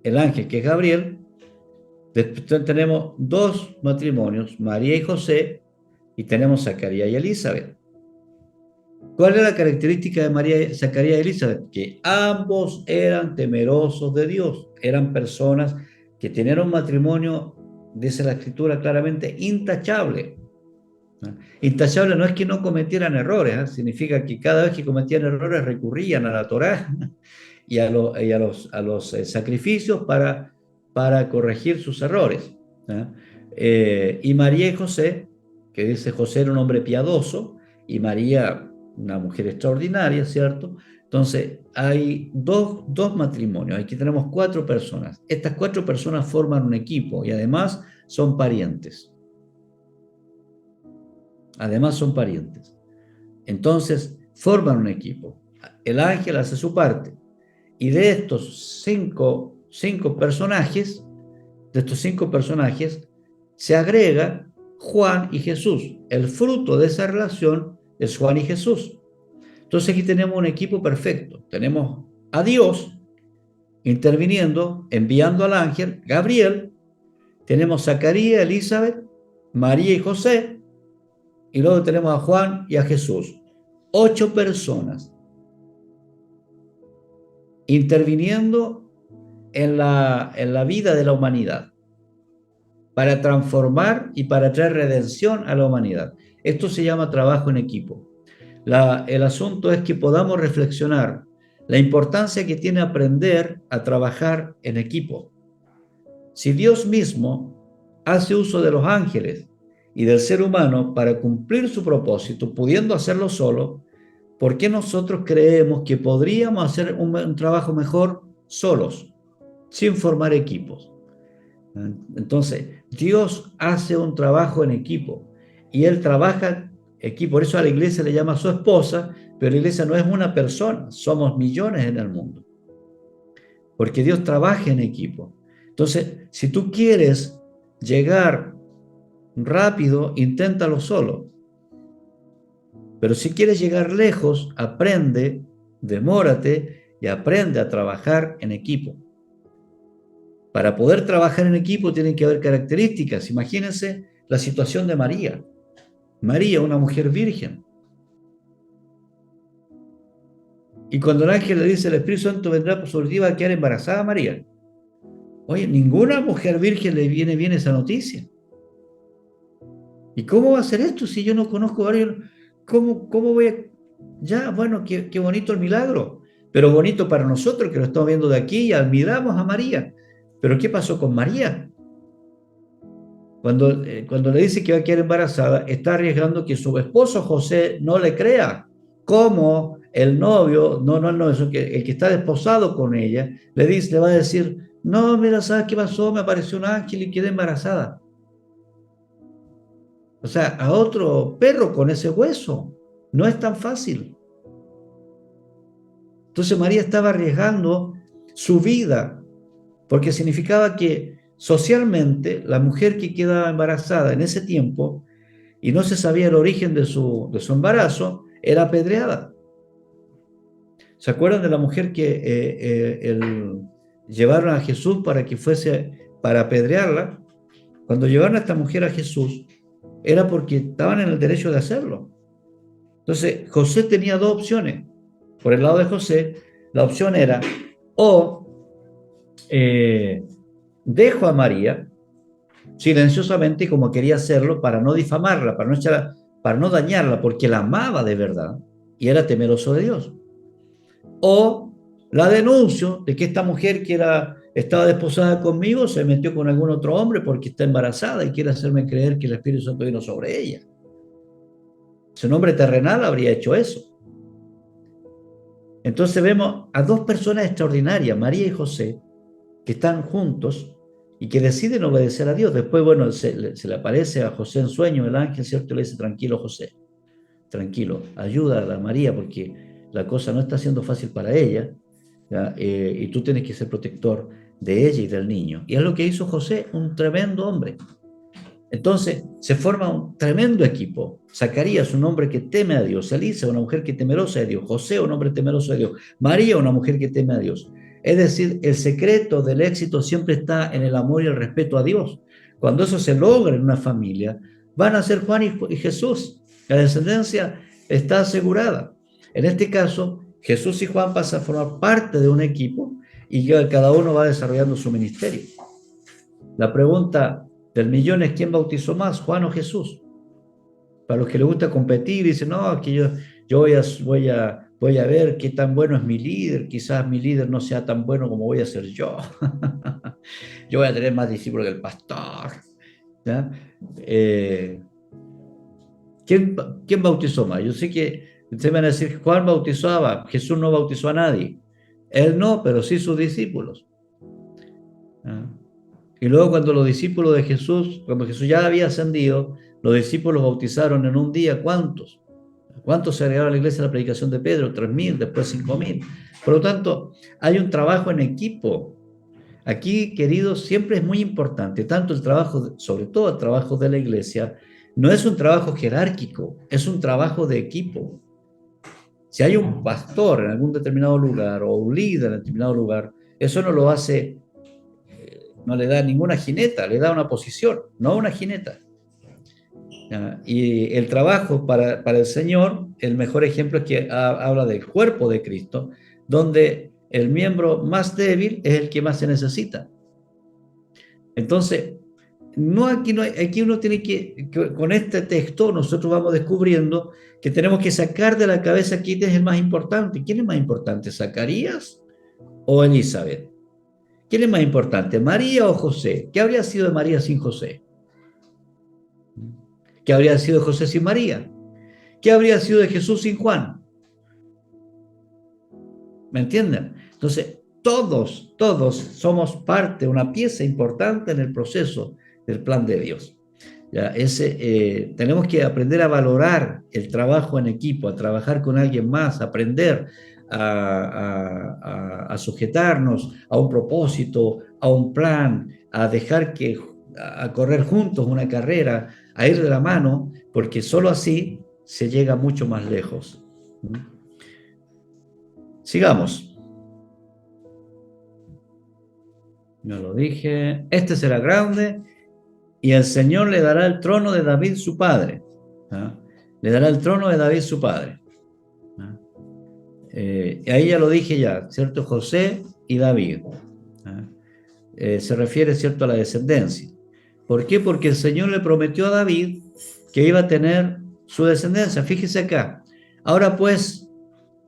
el ángel, que es Gabriel. Después tenemos dos matrimonios, María y José, y tenemos Zacarías y Elizabeth. ¿Cuál es la característica de María, Zacarías y Elizabeth? Que ambos eran temerosos de Dios, eran personas que tenían un matrimonio, dice la Escritura claramente, intachable. Intachable no es que no cometieran errores, ¿eh? Significa que cada vez que cometían errores recurrían a la Torá y a los sacrificios para corregir sus errores. Y María y José, que dice José era un hombre piadoso y María una mujer extraordinaria, ¿cierto? Entonces hay dos matrimonios, aquí tenemos 4 personas. Estas 4 personas forman un equipo y además son parientes. Entonces, forman un equipo. El ángel hace su parte. Y de estos cinco personajes, se agrega Juan y Jesús. El fruto de esa relación es Juan y Jesús. Entonces aquí tenemos un equipo perfecto. Tenemos a Dios interviniendo, enviando al ángel, Gabriel. Tenemos a Zacarías, Elizabeth, María y José. Y luego tenemos a Juan y a Jesús. 8 personas interviniendo en la vida de la humanidad para transformar y para traer redención a la humanidad. Esto se llama trabajo en equipo. El asunto es que podamos reflexionar la importancia que tiene aprender a trabajar en equipo. Si Dios mismo hace uso de los ángeles y del ser humano para cumplir su propósito, pudiendo hacerlo solo, ¿por qué nosotros creemos que podríamos hacer un trabajo mejor solos, sin formar equipos? Entonces, Dios hace un trabajo en equipo y Él trabaja equipo. Por eso a la iglesia le llama su esposa, pero la iglesia no es una persona, somos millones en el mundo. Porque Dios trabaja en equipo. Entonces, si tú quieres llegar rápido, inténtalo solo. Pero si quieres llegar lejos, aprende, demórate y aprende a trabajar en equipo. Para poder trabajar en equipo tienen que haber características. Imagínense la situación de María. María, una mujer virgen. Y cuando el ángel le dice, el Espíritu Santo vendrá sobre ti, va a quedar embarazada María. Oye, ninguna mujer virgen le viene bien esa noticia. ¿Y cómo va a ser esto si yo no conozco varios? ¿Cómo voy a...? Ya, bueno, qué bonito el milagro, pero bonito para nosotros que lo estamos viendo de aquí y admiramos a María. Pero ¿qué pasó con María? Cuando le dice que va a quedar embarazada, está arriesgando que su esposo José no le crea. ¿Cómo el novio, no, eso que el que está desposado con ella, le va a decir, no, mira, ¿sabes qué pasó? Me apareció un ángel y quedé embarazada. O sea, a otro perro con ese hueso. No es tan fácil. Entonces María estaba arriesgando su vida, porque significaba que socialmente la mujer que quedaba embarazada en ese tiempo y no se sabía el origen de su embarazo, era apedreada. ¿Se acuerdan de la mujer que llevaron a Jesús para que fuese para apedrearla? Cuando llevaron a esta mujer a Jesús, era porque estaban en el derecho de hacerlo. Entonces, José tenía dos opciones. Por el lado de José, la opción era o dejo a María silenciosamente como quería hacerlo para no difamarla, para no dañarla, porque la amaba de verdad y era temeroso de Dios. O la denuncio de que esta mujer que estaba desposada conmigo se metió con algún otro hombre porque está embarazada y quiere hacerme creer que el Espíritu Santo vino sobre ella. Si un hombre terrenal habría hecho eso. Entonces vemos a dos personas extraordinarias, María y José, que están juntos y que deciden obedecer a Dios. Después, bueno, se le aparece a José en sueño el ángel, ¿cierto? Le dice, tranquilo José, tranquilo, ayuda a la María porque la cosa no está siendo fácil para ella, y tú tienes que ser protector de ella y del niño. Y es lo que hizo José, un tremendo hombre. Entonces se forma un tremendo equipo. Zacarías, un hombre que teme a Dios. Elisa, una mujer que temerosa de Dios. José, un hombre temeroso de Dios. María, una mujer que teme a Dios. Es decir, el secreto del éxito siempre está en el amor y el respeto a Dios. Cuando eso se logra en una familia, van a ser Juan y Jesús. La descendencia está asegurada. En este caso, Jesús y Juan pasan a formar parte de un equipo y cada uno va desarrollando su ministerio. La pregunta del millón es: ¿quién bautizó más, Juan o Jesús? Para los que les gusta competir, dicen, no, que yo voy a ver qué tan bueno es mi líder, quizás mi líder no sea tan bueno como voy a ser yo. Yo voy a tener más discípulos que el pastor. ¿Ya? ¿Quién bautizó más? Yo sé que ustedes van a decir, Juan bautizaba, Jesús no bautizó a nadie. Él no, pero sí sus discípulos. ¿Ya? Y luego cuando los discípulos de Jesús, cuando Jesús ya había ascendido, los discípulos bautizaron en un día, ¿cuántos? ¿Cuántos se agregaron a la iglesia a la predicación de Pedro? 3.000, después 5.000. Por lo tanto, hay un trabajo en equipo. Aquí, queridos, siempre es muy importante, tanto el trabajo, sobre todo el trabajo de la iglesia, no es un trabajo jerárquico, es un trabajo de equipo. Si hay un pastor en algún determinado lugar o un líder en determinado lugar, eso no lo hace, no le da ninguna jineta, le da una posición, no una jineta. Y el trabajo para el Señor, el mejor ejemplo es que habla del cuerpo de Cristo, donde el miembro más débil es el que más se necesita. Entonces, No, aquí, no hay, aquí uno tiene con este texto nosotros vamos descubriendo que tenemos que sacar de la cabeza quién es el más importante. ¿Quién es más importante, Zacarías o Elizabeth? ¿Quién es más importante, María o José? ¿Qué habría sido de María sin José? ¿Qué habría sido de José sin María? ¿Qué habría sido de Jesús sin Juan? ¿Me entienden? Entonces, todos somos parte, una pieza importante en el proceso del plan de Dios. ¿Ya? Tenemos que aprender a valorar el trabajo en equipo, a trabajar con alguien más, aprender a sujetarnos a un propósito, a un plan, a dejar a correr juntos una carrera, a ir de la mano, porque solo así se llega mucho más lejos. Sigamos. No lo dije. Este será grande y el Señor le dará el trono de David su padre. ¿Ah? Le dará el trono de David su padre. ¿Ah? Ahí ya lo dije ya, ¿cierto? José y David. ¿Ah? Se refiere, ¿cierto?, a la descendencia. ¿Por qué? Porque el Señor le prometió a David que iba a tener su descendencia. Fíjese acá. Ahora pues,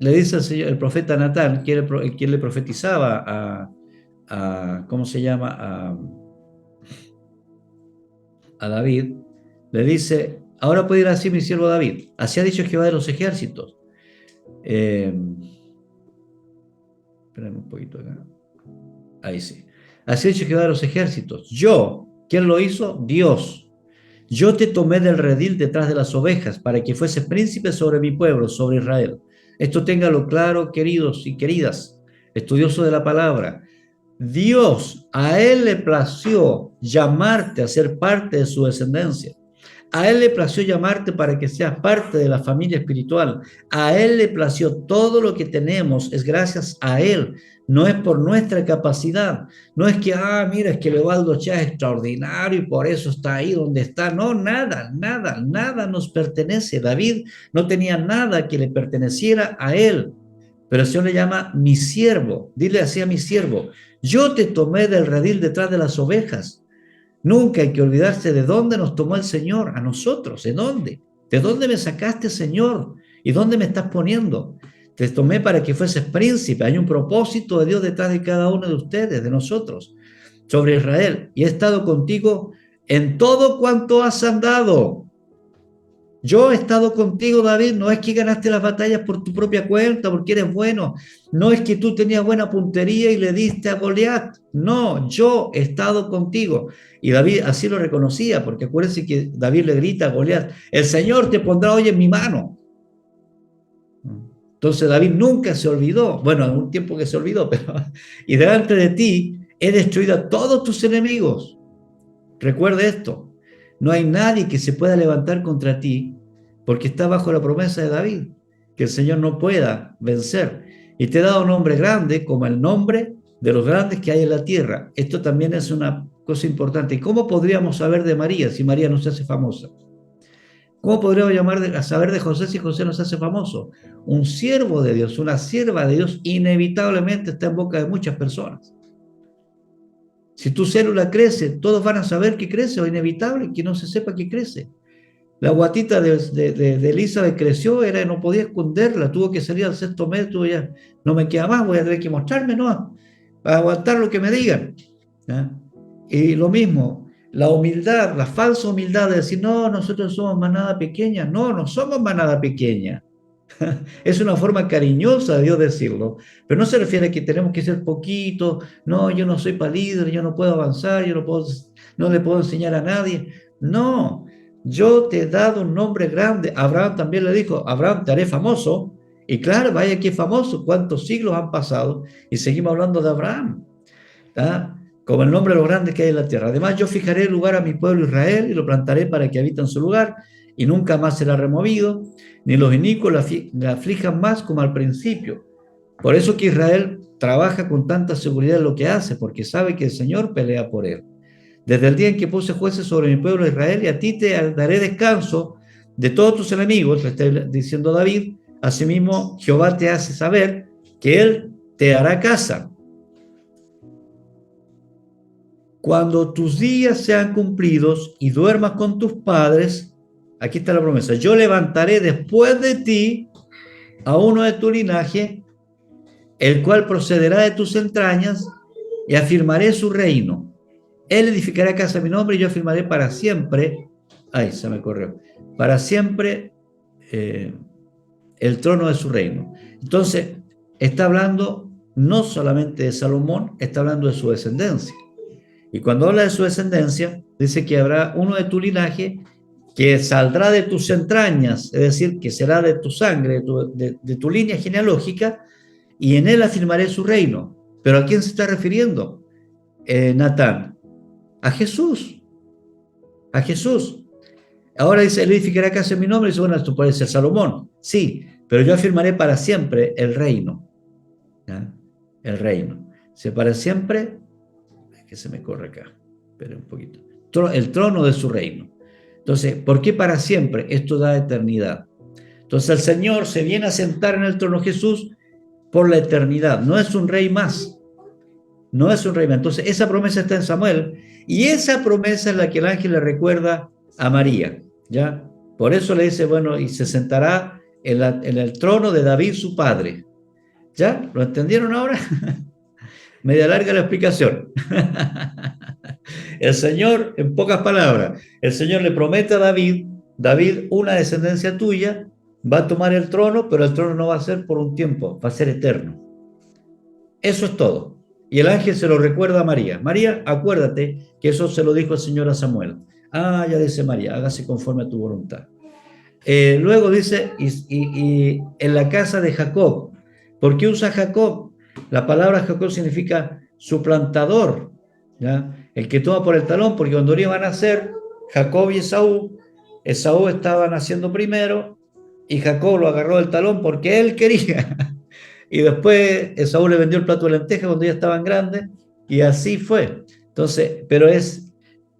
le dice el profeta Natán, quien le profetizaba ¿cómo se llama? A David, le dice, ahora puede ir así mi siervo David. Así ha dicho Jehová de los ejércitos. Espérame un poquito acá. Ahí sí. Así ha dicho Jehová de los ejércitos. Yo, ¿quién lo hizo? Dios. Yo te tomé del redil detrás de las ovejas para que fuese príncipe sobre mi pueblo, sobre Israel. Esto téngalo claro, queridos y queridas, estudiosos de la palabra. Dios, a él le plació llamarte a ser parte de su descendencia. A él le plació llamarte para que seas parte de la familia espiritual. A él le plació todo lo que tenemos, es gracias a él. No es por nuestra capacidad. No es que, mira, es que Leobaldo Chá es extraordinario y por eso está ahí donde está. No, nada nos pertenece. David no tenía nada que le perteneciera a él. Pero el Señor le llama mi siervo. Dile así a mi siervo. Yo te tomé del redil detrás de las ovejas. Nunca hay que olvidarse de dónde nos tomó el Señor, a nosotros, ¿de dónde? ¿De dónde me sacaste, Señor? ¿Y dónde me estás poniendo? Te tomé para que fueses príncipe. Hay un propósito de Dios detrás de cada uno de ustedes, de nosotros, sobre Israel. Y he estado contigo en todo cuanto has andado. Yo he estado contigo, David. No es que ganaste las batallas por tu propia cuenta, porque eres bueno. No es que tú tenías buena puntería y le diste a Goliat. No, yo he estado contigo. Y David así lo reconocía, porque acuérdense que David le grita a Goliat, el Señor te pondrá hoy en mi mano. Entonces David nunca se olvidó, bueno, en un tiempo que se olvidó, pero y delante de ti he destruido a todos tus enemigos. Recuerda esto, no hay nadie que se pueda levantar contra ti porque está bajo la promesa de David, que el Señor no pueda vencer. Y te he dado un nombre grande como el nombre de los grandes que hay en la tierra. Esto también es una cosa importante. ¿Y cómo podríamos saber de María si María no se hace famosa? ¿Cómo podríamos saber de José si José no se hace famoso? Un siervo de Dios, una sierva de Dios, inevitablemente está en boca de muchas personas. Si tu célula crece, todos van a saber que crece, o inevitable que no se sepa que crece. La guatita de Elizabeth creció, no podía esconderla, tuvo que salir al sexto mes, ya no me queda más, voy a tener que mostrarme, ¿no? Para aguantar lo que me digan. ¿Ya? Y lo mismo, la humildad, la falsa humildad de decir, no, nosotros somos manada pequeña. No, no somos manada pequeña. Es una forma cariñosa de Dios decirlo, pero no se refiere a que tenemos que ser poquitos. No, yo no soy para líder, yo no puedo avanzar, no le puedo enseñar a nadie. No, yo te he dado un nombre grande. Abraham también le dijo, Abraham, te haré famoso. Y claro, vaya que famoso, cuántos siglos han pasado y seguimos hablando de Abraham, ¿tá? Como el nombre de los grandes que hay en la tierra. Además, yo fijaré el lugar a mi pueblo Israel y lo plantaré para que habite en su lugar y nunca más será removido, ni los inicuos la aflijan más como al principio. Por eso que Israel trabaja con tanta seguridad en lo que hace, porque sabe que el Señor pelea por él. Desde el día en que puse jueces sobre mi pueblo Israel, y a ti te daré descanso de todos tus enemigos, le está diciendo David. Asimismo, Jehová te hace saber que él te hará casa. cuando tus días sean cumplidos y duermas con tus padres, aquí está la promesa, yo levantaré después de ti a uno de tu linaje, el cual procederá de tus entrañas, y afirmaré su reino. Él edificará casa a mi nombre y yo afirmaré para siempre, ay, se me corrió, para siempre el trono de su reino. Entonces, está hablando no solamente de Salomón, está hablando de su descendencia. Y cuando habla de su descendencia, dice que habrá uno de tu linaje que saldrá de tus entrañas, es decir, que será de tu sangre, de tu línea genealógica, y en él afirmaré su reino. ¿Pero a quién se está refiriendo Natán? A Jesús, a Jesús. Ahora dice, él edificará casa en mi nombre, y dice, bueno, esto puede ser Salomón. Sí, pero yo afirmaré para siempre el reino. ¿Ya? El reino. Si para siempre, es que se me corre acá, espera un poquito. El trono de su reino. Entonces, ¿por qué para siempre? Esto da eternidad. Entonces el Señor se viene a sentar en el trono Jesús por la eternidad. No es un rey más. No es un rey más. Entonces esa promesa está en Samuel y esa promesa es la que el ángel le recuerda a María. ¿Ya? Por eso le dice, bueno, y se sentará en el trono de David su padre. ¿Ya? ¿Lo entendieron ahora? Media larga la explicación. El Señor, en pocas palabras, el Señor le promete a David, David, una descendencia tuya va a tomar el trono, pero el trono no va a ser por un tiempo, va a ser eterno. Eso es todo. Y el ángel se lo recuerda a María. María, acuérdate que eso se lo dijo el Señor a Samuel. Ah, ya dice María, hágase conforme a tu voluntad. Luego dice, y en la casa de Jacob. ¿Por qué usa Jacob? La palabra Jacob significa suplantador, ¿ya? El que toma por el talón, porque cuando iban a nacer Jacob y Esaú estaba naciendo primero y Jacob lo agarró del talón porque él quería. Y después Esaú le vendió el plato de lentejas cuando ya estaban grandes y así fue. Entonces, pero es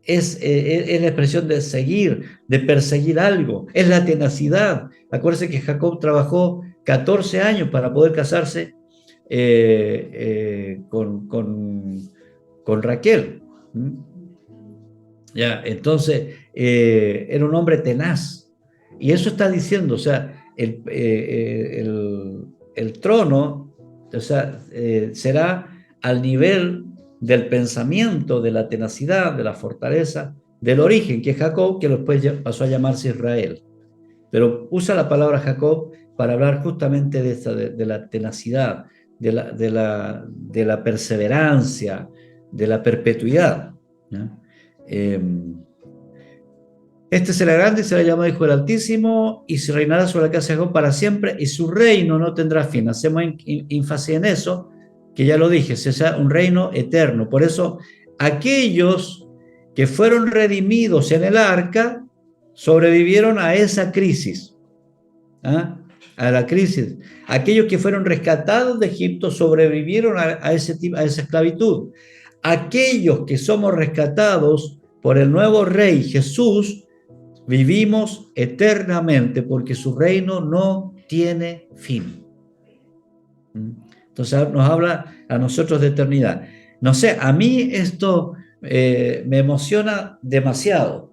la expresión de seguir, de perseguir algo, es la tenacidad. Acuérdense que Jacob trabajó 14 años para poder casarse con Raquel. Ya, entonces, era un hombre tenaz. Y eso está diciendo, o sea, el trono, o sea, será al nivel del pensamiento, de la tenacidad, de la fortaleza, del origen, que es Jacob, que después pasó a llamarse Israel. Pero usa la palabra Jacob para hablar justamente de la tenacidad, de la perseverancia, de la perpetuidad, ¿no? Este será grande y será llamado Hijo del Altísimo y se reinará sobre la casa de Jacob para siempre y su reino no tendrá fin. Hacemos énfasis en eso, que ya lo dije, será un reino eterno. Por eso, aquellos que fueron redimidos en el arca sobrevivieron a esa crisis, ¿ah? A la crisis. Aquellos que fueron rescatados de Egipto sobrevivieron a esa esclavitud. Aquellos que somos rescatados por el nuevo Rey Jesús, vivimos eternamente porque su reino no tiene fin. Entonces nos habla a nosotros de eternidad. No sé, a mí esto me emociona demasiado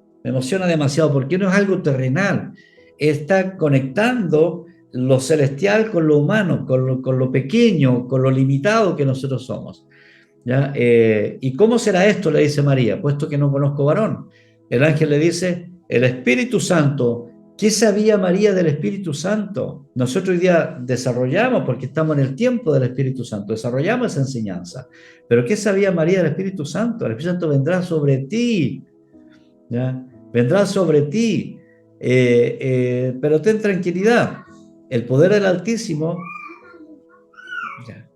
porque no es algo terrenal, está conectando lo celestial con lo humano, con lo pequeño, con lo limitado que nosotros somos. ¿Ya? ¿Y cómo será esto? Le dice María, puesto que no conozco varón. El ángel le dice, el Espíritu Santo. ¿Qué sabía María del Espíritu Santo? Nosotros hoy día desarrollamos, porque estamos en el tiempo del Espíritu Santo, desarrollamos esa enseñanza. Pero ¿qué sabía María del Espíritu Santo? El Espíritu Santo vendrá sobre ti, ¿ya? Vendrá sobre ti, pero ten tranquilidad. El poder del Altísimo, ¿ya?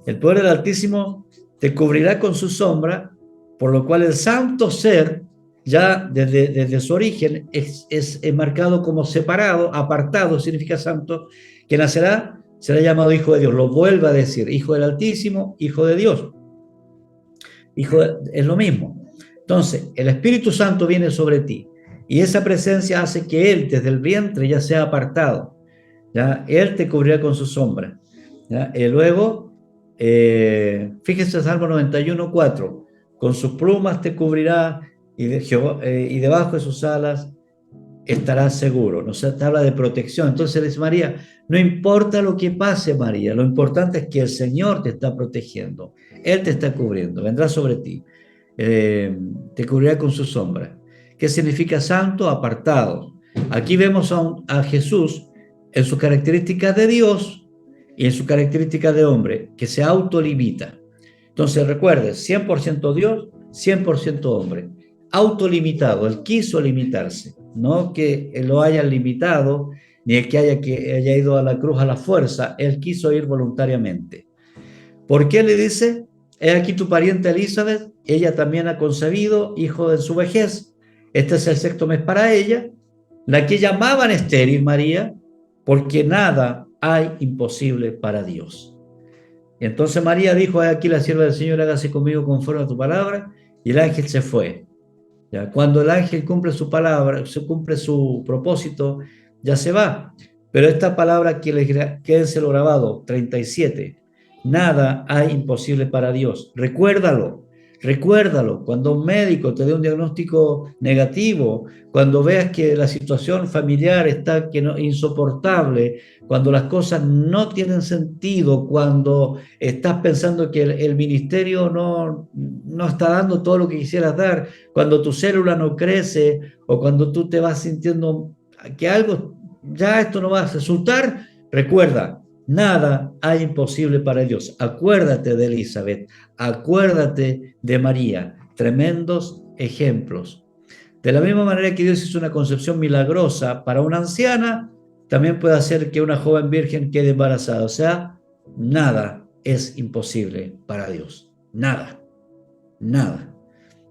El poder del Altísimo te cubrirá con su sombra, por lo cual el santo ser, ya desde su origen, es marcado como separado, apartado, significa santo, que nacerá, será llamado Hijo de Dios. Lo vuelve a decir, Hijo del Altísimo, Hijo de Dios. Es lo mismo. Entonces, el Espíritu Santo viene sobre ti, y esa presencia hace que Él, desde el vientre, ya sea apartado. ¿Ya? Él te cubrirá con su sombra. ¿Ya? Y luego, fíjese Salmo 91:4. con sus plumas te cubrirá y debajo de sus alas estarás seguro. No se te habla de protección. Entonces le dice María, no importa lo que pase, María, lo importante es que el Señor te está protegiendo, Él te está cubriendo, vendrá sobre ti, te cubrirá con su sombra. ¿Qué significa santo? Apartado. Aquí vemos a Jesús en sus características de Dios y en sus características de hombre, que se autolimita. Entonces recuerde, 100% Dios, 100% hombre. Autolimitado, Él quiso limitarse, no que lo hayan limitado, ni el que haya ido a la cruz a la fuerza, Él quiso ir voluntariamente. ¿Por qué le dice? He aquí tu pariente Elizabeth, ella también ha concebido hijo en su vejez. Este es el sexto mes para ella, la que llamaban estéril María, porque nada hay imposible para Dios. Entonces María dijo, aquí la sierva del Señor, hágase conmigo conforme a tu palabra, y el ángel se fue. ¿Ya? Cuando el ángel cumple su palabra, cumple su propósito, ya se va. Pero esta palabra, quédenselo grabado, 37. Nada hay imposible para Dios. Recuérdalo, recuérdalo. Cuando un médico te dé un diagnóstico negativo, cuando veas que la situación familiar está insoportable, cuando las cosas no tienen sentido, cuando estás pensando que el ministerio no está dando todo lo que quisieras dar, cuando tu célula no crece o cuando tú te vas sintiendo que algo, ya esto no va a resultar, recuerda, nada hay imposible para Dios. Acuérdate de Elizabeth, acuérdate de María, tremendos ejemplos. De la misma manera que Dios hizo una concepción milagrosa para una anciana, también puede hacer que una joven virgen quede embarazada. O sea, nada es imposible para Dios. Nada, nada.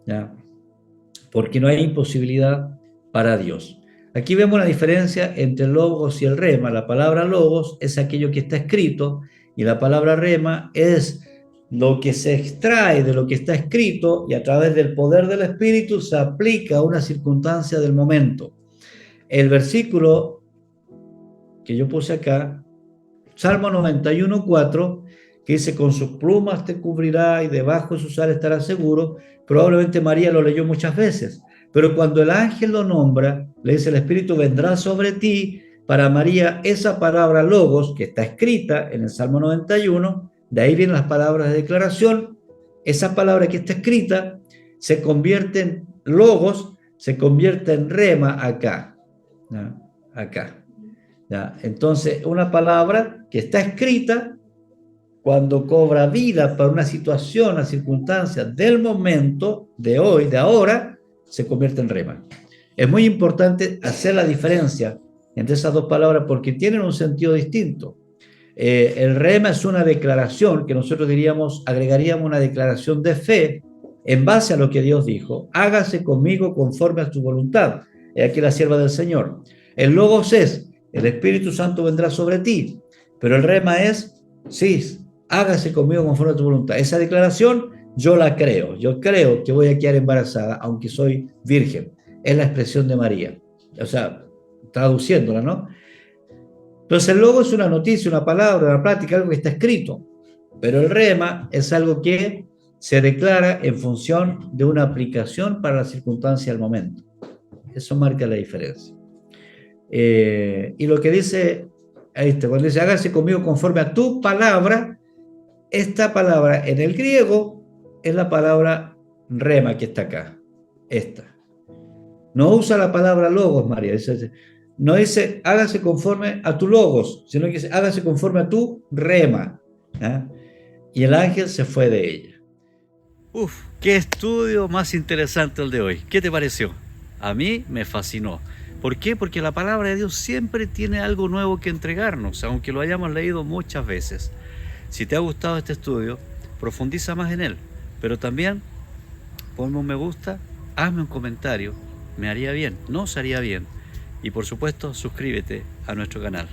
¿Ya? Porque no hay imposibilidad para Dios. Aquí vemos la diferencia entre el logos y el rema. La palabra logos es aquello que está escrito y la palabra rema es lo que se extrae de lo que está escrito y a través del poder del Espíritu se aplica a una circunstancia del momento. El versículo que yo puse acá, Salmo 91:4, que dice, con sus plumas te cubrirá y debajo de sus alas estarás seguro. Probablemente María lo leyó muchas veces, pero cuando el ángel lo nombra, le dice, el Espíritu vendrá sobre ti. Para María, esa palabra logos, que está escrita en el Salmo 91, de ahí vienen las palabras de declaración, esa palabra que está escrita se convierte en logos, se convierte en rema acá, ¿no? Acá. ¿Ya? Entonces, una palabra que está escrita, cuando cobra vida para una situación, una circunstancia del momento, de hoy, de ahora, se convierte en rema. Es muy importante hacer la diferencia entre esas dos palabras porque tienen un sentido distinto. El rema es una declaración que nosotros agregaríamos una declaración de fe en base a lo que Dios dijo. Hágase conmigo conforme a tu voluntad. He aquí la sierva del Señor. El logos es, el Espíritu Santo vendrá sobre ti. Pero el rema es, sí, hágase conmigo conforme a tu voluntad. Esa declaración yo la creo. Yo creo que voy a quedar embarazada, aunque soy virgen. Es la expresión de María. O sea, traduciéndola, ¿no? Entonces el logo es una noticia, una palabra, una práctica, algo que está escrito. Pero el rema es algo que se declara en función de una aplicación para la circunstancia del momento. Eso marca la diferencia. Y lo que dice, cuando dice, hágase conmigo conforme a tu palabra, esta palabra en el griego es la palabra rema que está acá. Esta. No usa la palabra logos, María. No dice, hágase conforme a tu logos, sino que dice, hágase conforme a tu rema. ¿Ah? Y el ángel se fue de ella. Uf, qué estudio más interesante el de hoy. ¿Qué te pareció? A mí me fascinó. ¿Por qué? Porque la palabra de Dios siempre tiene algo nuevo que entregarnos, aunque lo hayamos leído muchas veces. Si te ha gustado este estudio, profundiza más en él, pero también ponme un me gusta, hazme un comentario, me haría bien, nos haría bien. Y por supuesto, suscríbete a nuestro canal.